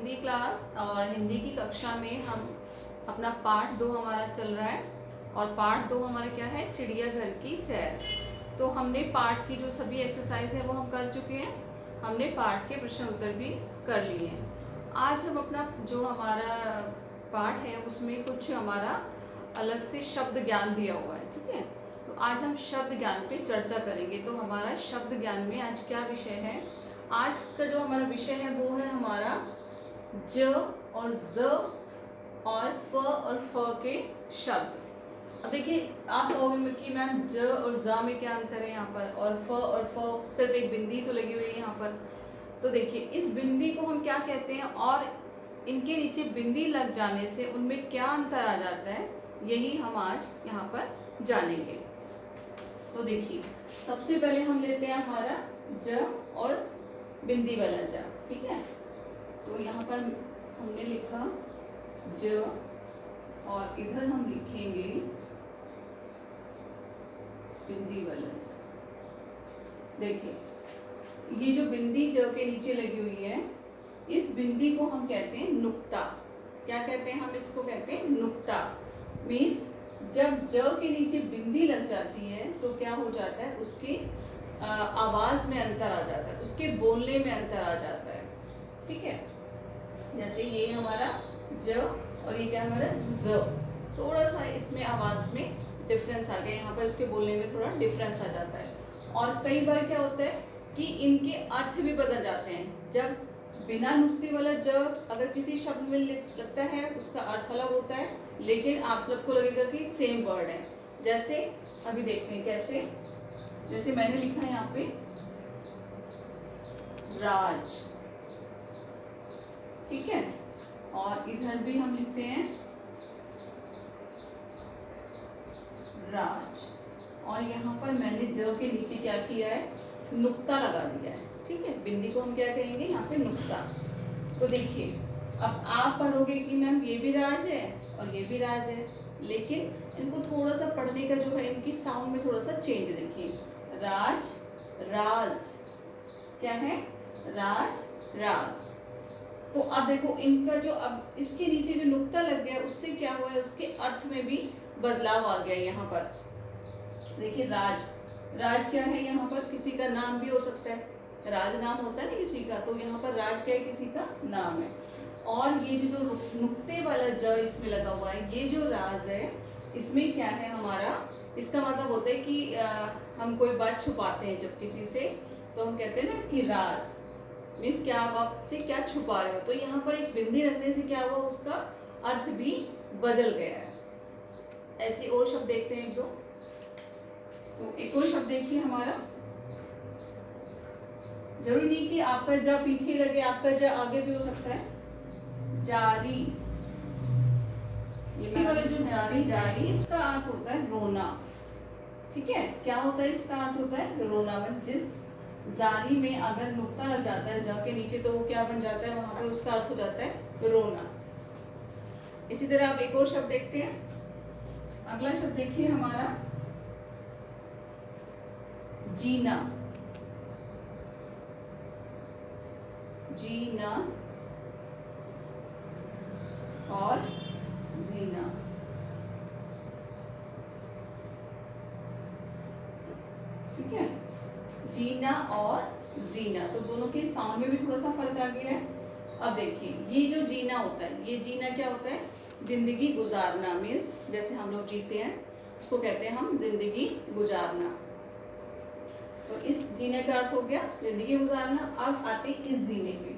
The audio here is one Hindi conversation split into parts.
हिंदी क्लास और हिंदी की कक्षा में हम अपना पार्ट 2 हमारा चल रहा है और पार्ट 2 हमारा क्या है, चिड़ियाघर की सैर। तो हमने पार्ट की जो सभी एक्सरसाइज है वो हम कर चुके हैं, हमने पार्ट के प्रश्न उत्तर भी कर लिए हैं। आज हम अपना जो हमारा पार्ट है उसमें कुछ हमारा अलग से शब्द ज्ञान दिया हुआ है, ठीक है। तो आज हम शब्द ज्ञान पे चर्चा करेंगे। तो हमारा शब्द ज्ञान में आज क्या विषय है, आज का जो हमारा विषय है वो है हमारा ज और ज और फ और फ के शब्द। अब देखिए आप कहोगे कि मैम ज और ज में क्या अंतर है यहाँ पर, और फ सिर्फ एक बिंदी तो लगी हुई है यहाँ पर। तो देखिए इस बिंदी को हम क्या कहते हैं और इनके नीचे बिंदी लग जाने से उनमें क्या अंतर आ जाता है, यही हम आज यहाँ पर जानेंगे। तो देखिए सबसे पहले हम लेते हैं हमारा ज और बिंदी वाला ज, ठीक है। तो यहाँ पर हमने लिखा ज और इधर हम लिखेंगे बिंदी वाला ज। देखिए ये जो बिंदी ज के नीचे लगी हुई है, इस बिंदी को हम कहते हैं नुक्ता। क्या कहते हैं हम इसको, कहते हैं नुक्ता। मीन्स जब ज के नीचे बिंदी लग जाती है तो क्या हो जाता है, उसकी आवाज में अंतर आ जाता है, उसके बोलने में अंतर आ जाता है, ठीक है। जैसे ये हमारा ज और ये क्या हमारा ज, थोड़ा सा इसमें आवाज में डिफरेंस आ गया, यहाँ पर इसके बोलने में थोड़ा डिफरेंस आ जाता है। और कई बार क्या होता है कि इनके अर्थ भी बदल जाते हैं। जब बिना नुक्ते वाला ज अगर किसी शब्द में लगता है उसका अर्थ अलग होता है, लेकिन आप लोग को लगेगा कि सेम वर्ड है। जैसे अभी देखते हैं कैसे, जैसे मैंने लिखा है यहाँ पे राज, ठीक है, और इधर भी हम लिखते हैं राज, और यहाँ पर मैंने ज के नीचे क्या किया है, नुक्ता लगा दिया है, ठीक है। बिंदी को हम क्या कहेंगे यहाँ पे, नुक्ता। तो देखिए अब आप पढ़ोगे कि मैम ये भी राज है और ये भी राज है, लेकिन इनको थोड़ा सा पढ़ने का जो है, इनकी साउंड में थोड़ा सा चेंज। देखिए राज, राज, क्या है, राज, राज। तो अब देखो इनका जो, अब इसके नीचे जो नुक्ता लग गया उससे क्या हुआ है, उसके अर्थ में भी बदलाव आ गया यहाँ पर। देखिए राज, राज क्या है, यहाँ पर किसी का नाम भी हो सकता है, राज नाम होता है ना किसी का, तो यहाँ पर राज क्या है, किसी का नाम है। और ये जो नुक्ते वाला ज इसमें लगा हुआ है, ये जो राज है, इसमें क्या है हमारा, इसका मतलब होता है कि हम कोई बात छुपाते हैं जब किसी से, तो हम कहते हैं ना कि राज। मीन्स क्या, आप आपसे क्या छुपा रहे हो। तो यहाँ पर एक बिंदी रखने से क्या हुआ, उसका अर्थ भी बदल गया है। ऐसे और शब्द देखते हैं एक दो। तो एक और शब्द देखिए हमारा, जरूरी नहीं कि आपका ज पीछे लगे, आपका ज आगे भी हो सकता है, जारी। ये वाला जो जारी, जारी इसका अर्थ होता है रोना, ठीक है। क्या होता है, इसका अर्थ होता है रोना। जिस जारी में अगर नुक्ता लग जाता है ज के नीचे, तो वो क्या बन जाता है, वहां पे उसका अर्थ हो जाता है रोना। इसी तरह आप एक और शब्द देखते हैं। अगला शब्द देखिए हमारा जीना, जीना और जीना, ठीक है। जीना और जीना, तो दोनों के साउंड में भी थोड़ा सा फर्क आ गया है। अब देखिए ये जो जीना होता है, ये जीना क्या होता है, जिंदगी गुजारना। मीन्स जैसे हम लोग जीते हैं उसको कहते हैं हम जिंदगी गुजारना। तो इस जीने का अर्थ हो गया जिंदगी गुजारना। अब आते इस जीने पे,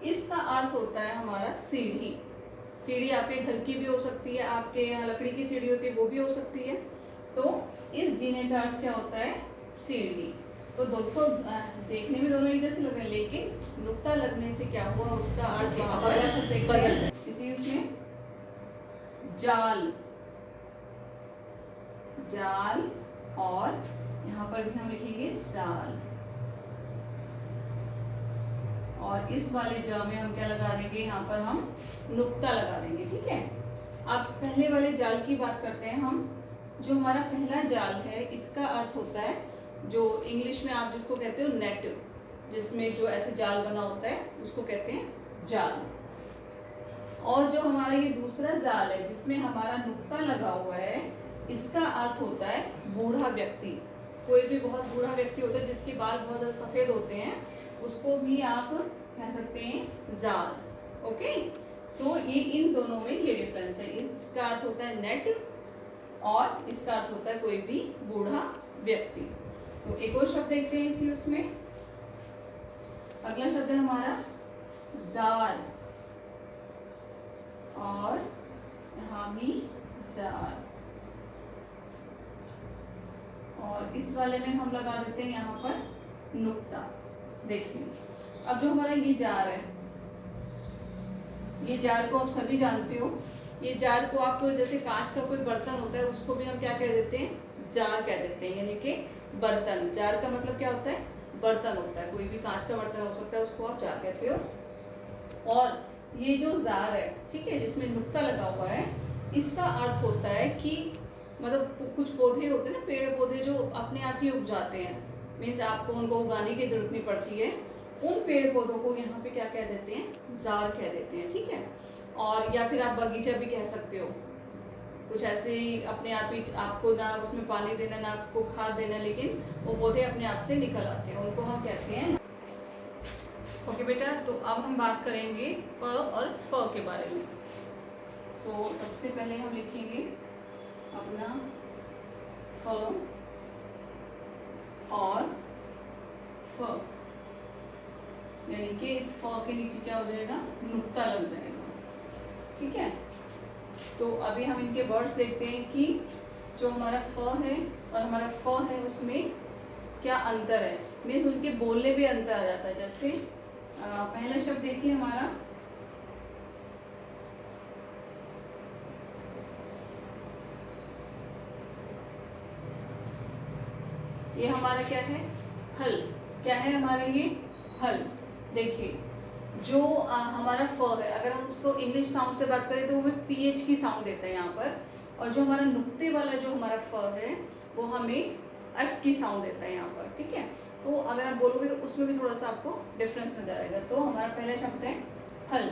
इसका अर्थ होता है हमारा सीढ़ी। सीढ़ी आपके घर की भी हो सकती है, आपके यहाँ लकड़ी की सीढ़ी होती है वो भी हो सकती है। तो इस जीने का अर्थ क्या होता है, सीढ़ी। तो दोस्तों देखने में दोनों एक जैसे लग रहे हैं, लेकिन नुक्ता लगने से क्या हुआ, उसका अर्थ यहाँ पर बदल। इसी उसमें जाल, जाल, और यहाँ पर भी हम लिखेंगे जाल, और इस वाले ज में हम क्या लगा देंगे, यहाँ पर हम नुक्ता लगा देंगे, ठीक है। अब पहले वाले जाल की बात करते हैं हम। जो हमारा पहला जाल है, इसका अर्थ होता है, जो इंग्लिश में आप जिसको कहते हो नेट, जिसमें जो ऐसे जाल बना होता है उसको कहते हैं जाल। और जो हमारा ये दूसरा जाल है जिसमें हमारा नुक्ता लगा हुआ है, इसका अर्थ होता है बूढ़ा व्यक्ति। कोई भी बहुत बूढ़ा व्यक्ति होता है जिसके बाल बहुत ज़्यादा सफ़ेद होते हैं, उसको भी आप कह सकते हैं जाल। ओके, सो ये इन दोनों में ये डिफरेंस है। इसका अर्थ होता है नेट और इसका अर्थ होता है कोई भी बूढ़ा व्यक्ति। तो एक और शब्द देखते हैं इसी उसमें। अगला शब्द है हमारा जार, और यहाँ भी जार, और इस वाले में हम लगा देते हैं यहाँ पर नुक्ता। देखिए अब जो हमारा ये जार है, ये जार को आप सभी जानते हो। ये जार को आप जैसे कांच का कोई बर्तन होता है उसको भी हम क्या कह देते हैं, जार कह देते हैं, यानी कि बर्तन। जार का मतलब क्या होता है, बर्तन होता है। कोई भी कांच का बर्तन हो सकता है, उसको आप जार कहते हो। और ये जो जार है, ठीक है, जिसमें नुक्ता लगा हुआ है, इसका अर्थ होता है कि मतलब कुछ पौधे होते हैं ना, पेड़ पौधे जो अपने आप ही उग जाते हैं, मीन्स आपको उनको उगाने की जरूरत नहीं पड़ती है, उन पेड़ पौधों को यहाँ पे क्या कह देते हैं, जार कह देते हैं। ठीक है, और या फिर आप बगीचा भी कह सकते हो। कुछ ऐसे ही अपने आप ही, आपको ना उसमें पानी देना ना आपको खाद देना, लेकिन वो पौधे अपने आप से निकल आते हैं, उनको हम कहते हैं। ओके बेटा, तो अब हम बात करेंगे प और फ के बारे में। सो सबसे पहले हम लिखेंगे अपना फ और फ, यानी कि इस फ के नीचे क्या हो जाएगा, नुक्ता लग जाएगा। ठीक है, तो अभी हम इनके वर्ड्स देखते हैं कि जो हमारा फ है और हमारा फ है उसमें क्या अंतर है, मीन्स उनके बोलने भी अंतर आ जाता है। जैसे पहला शब्द देखिए हमारा, ये हमारा क्या है, हल। क्या है हमारा ये, हल। देखिए जो हमारा फ है, अगर हम उसको इंग्लिश साउंड से बात करें तो वो हमें पीएच की साउंड देता है यहाँ पर, और जो हमारा नुक्ते वाला जो हमारा फ है वो हमें एफ की साउंड देता है यहाँ पर। ठीक है, तो अगर आप बोलोगे तो उसमें भी थोड़ा सा आपको डिफरेंस नजर आएगा। तो हमारा पहला शब्द है हल।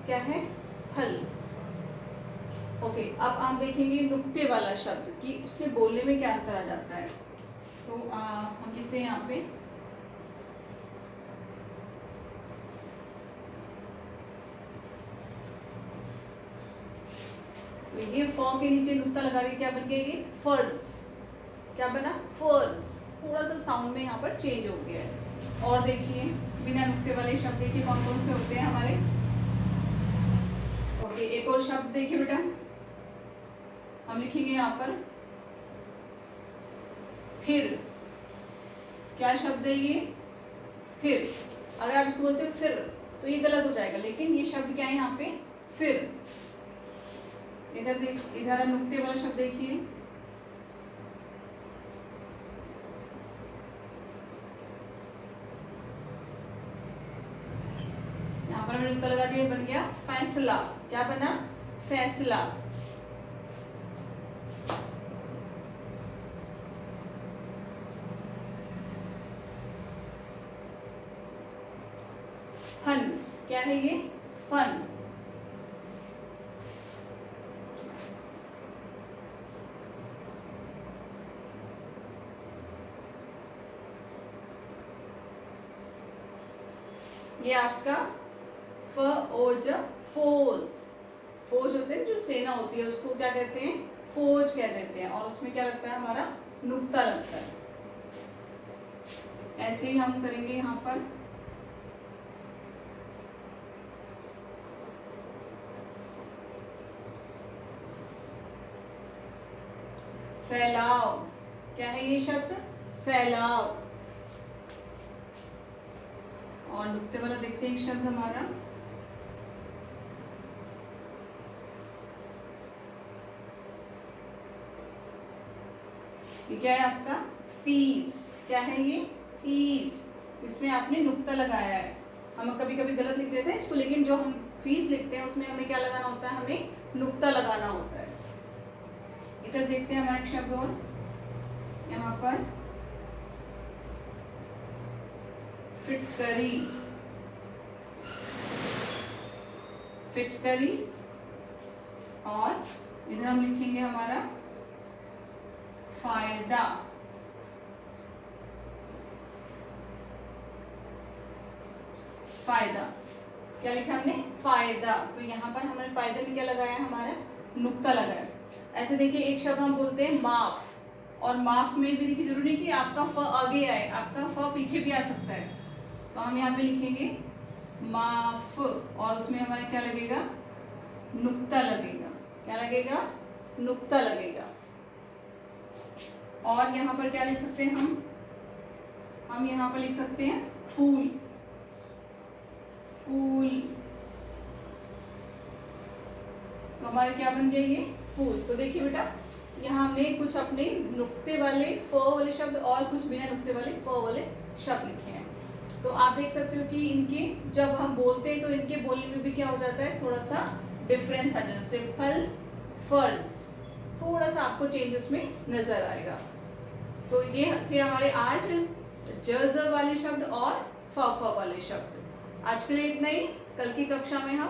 क्या है, हल। ओके, अब आप देखेंगे नुक्ते वाला शब्द कि उससे बोलने में क्या अंतर आ जाता है। तो हम लिखते हैं यहाँ पे तो ये फ के नीचे नुक्ता लगा दिया, क्या बन गया ये, फर्ज। क्या बना, फर्ज। थोड़ा सा साउंड में यहाँ पर चेंज हो गया है। और देखिए बिना नुक्ते वाले शब्द देखिए कौन कौन से होते हैं हमारे। ओके, एक और शब्द देखिए बेटा, हम लिखेंगे यहाँ पर फिर। क्या शब्द है ये, फिर। अगर आप इसको बोलते हो फिर तो ये गलत हो जाएगा, लेकिन ये शब्द क्या है यहाँ पे, फिर। इधर देख, इधर नुक्ते वाला शब्द देखिए, यहाँ पर मैंने नुक्ता लगा दिया, बन गया फैसला। क्या बना, फैसला। फन। क्या है ये, फन। ये आपका फौज, फौज। फौज होते हैं जो सेना होती है, उसको क्या कहते हैं, फौज कह देते हैं, और उसमें क्या लगता है हमारा, नुक्ता लगता है। ऐसे ही हम करेंगे यहाँ पर फैलाव। क्या है ये शब्द, फैलाव। और नुक्ते वाला देखते हैं शब्द हमारा, ये क्या है आपका, फीस। क्या है ये, फीस। इसमें आपने नुक्ता लगाया है। हम कभी कभी गलत लिख देते हैं इसको, लेकिन जो हम फीस लिखते हैं उसमें हमें क्या लगाना होता है, हमें नुक्ता लगाना होता है। इधर देखते हैं हमारे शब्द और, यहाँ पर फिटकरी। फिटकरी, और इधर हम लिखेंगे हमारा फायदा। फायदा क्या लिखा हमने? फायदा। तो यहाँ पर हमने फायदे में क्या लगाया? हमारा नुक्ता लगाया। ऐसे देखिए एक शब्द हम बोलते हैं माफ, और माफ में भी देखिए जरूरी नहीं कि आपका फ आगे आए, आपका फ पीछे भी आ सकता है। तो हम यहाँ पे लिखेंगे माफ, और उसमें हमारा क्या लगेगा? नुक्ता लगेगा। क्या लगेगा? नुक्ता लगेगा। और यहाँ पर क्या लिख सकते हैं हम यहाँ पर लिख सकते हैं फूल। फूल, तो हमारे क्या बन गया? ये फूल। तो देखिए बेटा, यहाँ हमने कुछ अपने नुक्ते वाले फ वाले शब्द और कुछ बिना नुक्ते वाले फ वाले शब्द लिखे हैं। तो आप देख सकते हो कि इनके जब हम बोलते हैं तो इनके बोलने में भी क्या हो जाता है? थोड़ा सा डिफरेंस आ जाता है। जैसे फल, फर्ज, थोड़ा सा आपको चेंज उसमें नजर आएगा। तो ये थे हमारे आज ज ज वाले शब्द और फ वाले शब्द। आज के लिए इतना ही। कल की कक्षा में हम